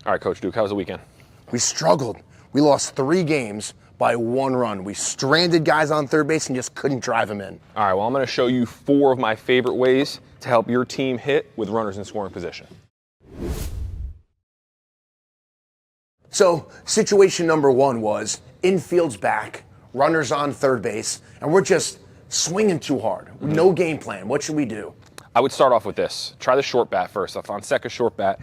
All right, Coach Duke, how was the weekend? We struggled. We lost 3 games by 1 run. We stranded guys on third base and just couldn't drive them in. All right, well, I'm going to show you 4 of my favorite ways to help your team hit with runners in scoring position. So situation number 1 was infield's back, runners on third base, and we're just swinging too hard. No game plan. What should we do? I would start off with this. Try the short bat first. If on second short bat,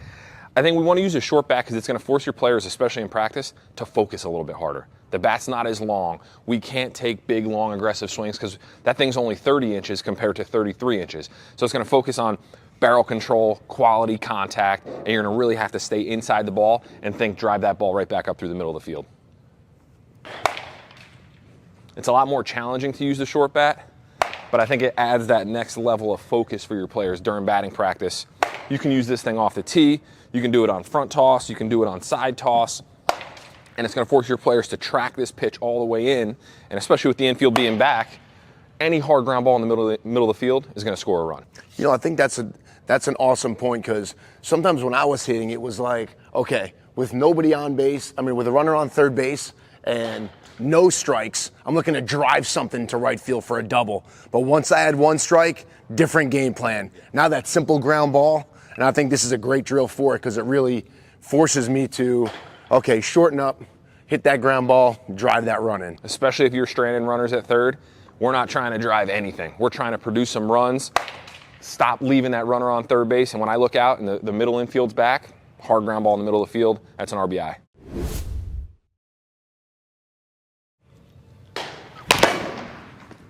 I think we want to use a short bat because it's going to force your players, especially in practice, to focus a little bit harder. The bat's not as long. We can't take big, long, aggressive swings because that thing's only 30 inches compared to 33 inches. So it's going to focus on barrel control, quality contact, and you're going to really have to stay inside the ball and drive that ball right back up through the middle of the field. It's a lot more challenging to use the short bat, but I think it adds that next level of focus for your players during batting practice. You can use this thing off the tee. You can do it on front toss. You can do it on side toss. And it's going to force your players to track this pitch all the way in. And especially with the infield being back, any hard ground ball in the middle of the field is going to score a run. You know, I think that's an awesome point because sometimes when I was hitting, it was like, okay, with nobody on base, with a runner on third base and no strikes, I'm looking to drive something to right field for a double. But once I had 1 strike, different game plan. Now that simple ground ball, and I think this is a great drill for it because it really forces me to, okay, shorten up, hit that ground ball, drive that run in. Especially if you're stranding runners at third, we're not trying to drive anything. We're trying to produce some runs, stop leaving that runner on third base, and when I look out and the middle infield's back, hard ground ball in the middle of the field, that's an RBI.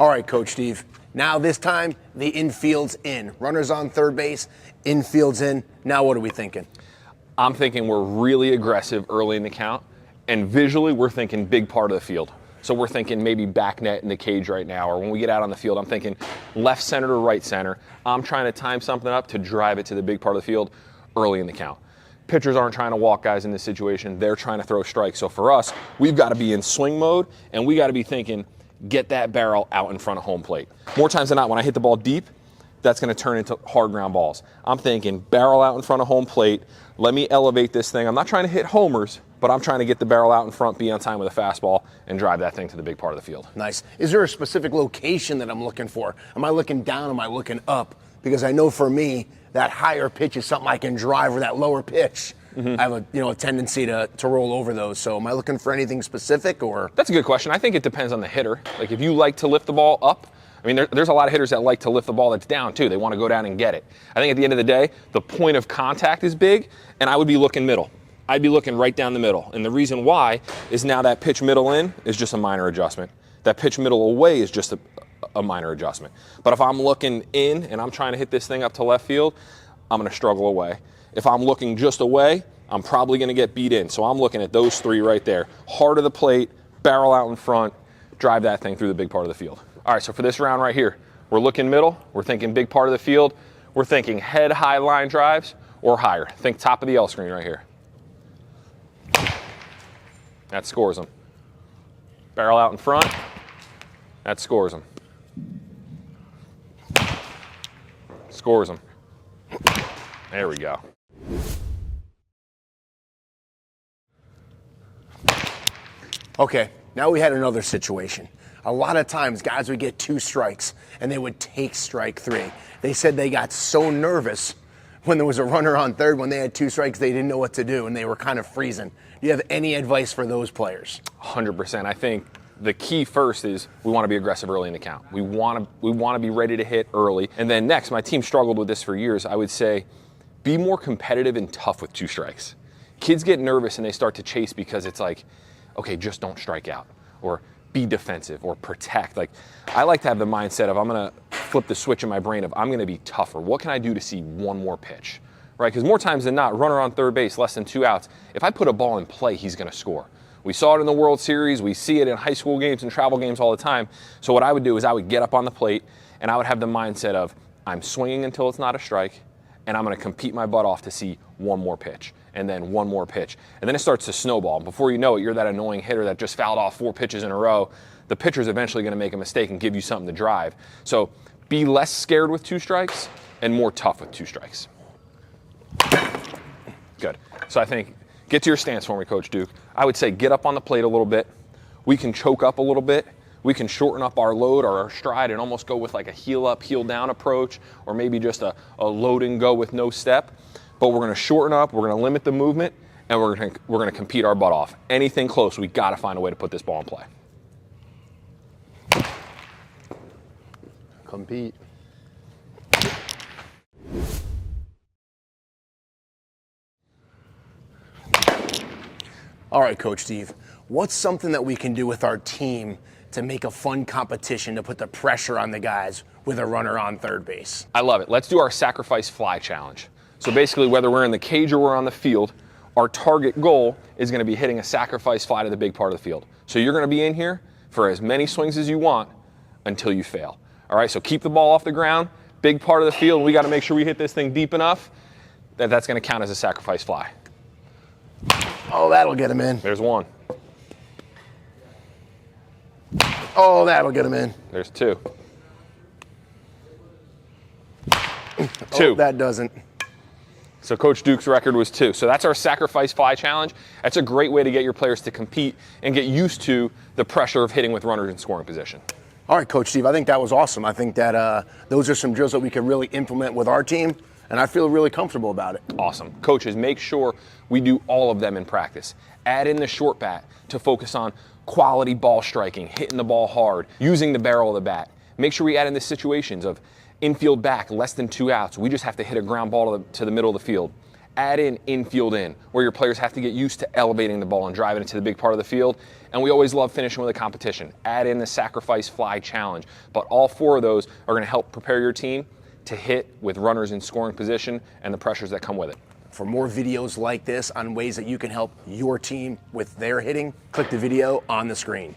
All right, Coach Steve. Now this time, the infield's in. Runners on third base, infield's in. Now what are we thinking? I'm thinking we're really aggressive early in the count, and visually we're thinking big part of the field. So we're thinking maybe back net in the cage right now, or when we get out on the field, I'm thinking left center to right center. I'm trying to time something up to drive it to the big part of the field early in the count. Pitchers aren't trying to walk guys in this situation. They're trying to throw strikes. So for us, we've got to be in swing mode, and we got to be thinking, get that barrel out in front of home plate. More times than not, when I hit the ball deep, that's going to turn into hard ground balls. I'm thinking barrel out in front of home plate. Let me elevate this thing. I'm not trying to hit homers, but I'm trying to get the barrel out in front, be on time with a fastball, and drive that thing to the big part of the field. Nice. Is there a specific location that I'm looking for? Am I looking down? Am I looking up? Because I know for me, that higher pitch is something I can drive, or that lower pitch, I have a tendency to roll over those. So am I looking for anything specific, or? That's a good question. I think it depends on the hitter. Like if you like to lift the ball up, there's a lot of hitters that like to lift the ball that's down too. They want to go down and get it. I think at the end of the day, the point of contact is big, and I would be looking middle. I'd be looking right down the middle. And the reason why is now that pitch middle in is just a minor adjustment. That pitch middle away is just a minor adjustment. But if I'm looking in and I'm trying to hit this thing up to left field, I'm going to struggle away. If I'm looking just away, I'm probably going to get beat in. So I'm looking at those 3 right there. Heart of the plate, barrel out in front, drive that thing through the big part of the field. All right, so for this round right here, we're looking middle. We're thinking big part of the field. We're thinking head high line drives or higher. Think top of the L screen right here. That scores them. Barrel out in front. That scores them. Scores them. There we go. Okay, now we had another situation. A lot of times guys would get 2 strikes and they would take strike 3. They said they got so nervous when there was a runner on third, when they had 2 strikes, they didn't know what to do and they were kind of freezing. Do you have any advice for those players? 100%. I think the key first is we want to be aggressive early in the count. We want to be ready to hit early. And then next, my team struggled with this for years. I would say be more competitive and tough with 2 strikes. Kids get nervous and they start to chase because it's like, okay, just don't strike out, or be defensive, or protect. Like, I like to have the mindset of I'm going to flip the switch in my brain of I'm going to be tougher. What can I do to see one more pitch, right? Because more times than not, runner on third base, less than 2 outs, if I put a ball in play, he's going to score. We saw it in the World Series. We see it in high school games and travel games all the time. So what I would do is I would get up on the plate and I would have the mindset of I'm swinging until it's not a strike, and I'm going to compete my butt off to see one more pitch, and then one more pitch. And then it starts to snowball. Before you know it, you're that annoying hitter that just fouled off 4 pitches in a row. The pitcher's eventually going to make a mistake and give you something to drive. So be less scared with 2 strikes and more tough with 2 strikes. Good. So I think Get to your stance for me, Coach Duke. I would say get up on the plate a little bit. We can choke up a little bit. We can shorten up our load or our stride and almost go with like a heel up, heel down approach, or maybe just a load and go with no step. But we're gonna shorten up, we're gonna limit the movement, and we're gonna compete our butt off. Anything close, we gotta find a way to put this ball in play. Compete. All right, Coach Steve, what's something that we can do with our team to make a fun competition to put the pressure on the guys with a runner on third base? I love it. Let's do our sacrifice fly challenge. So basically, whether we're in the cage or we're on the field, our target goal is going to be hitting a sacrifice fly to the big part of the field. So you're going to be in here for as many swings as you want until you fail. All right, so keep the ball off the ground, big part of the field, and we got to make sure we hit this thing deep enough that that's going to count as a sacrifice fly. Oh, that'll get him in. There's one. Oh, that'll get him in. There's two. Oh, that doesn't. So Coach Duke's record was 2. So that's our sacrifice fly challenge. That's a great way to get your players to compete and get used to the pressure of hitting with runners in scoring position. All right, Coach Steve, I think that was awesome. I think that those are some drills that we can really implement with our team, and I feel really comfortable about it. Awesome. Coaches, make sure we do all of them in practice. Add in the short bat to focus on quality ball striking, hitting the ball hard, using the barrel of the bat. Make sure we add in the situations of infield back, less than 2 outs. We just have to hit a ground ball to the middle of the field. Add in infield in, where your players have to get used to elevating the ball and driving it to the big part of the field. And we always love finishing with a competition. Add in the sacrifice fly challenge. But all 4 of those are going to help prepare your team to hit with runners in scoring position and the pressures that come with it. For more videos like this on ways that you can help your team with their hitting, click the video on the screen.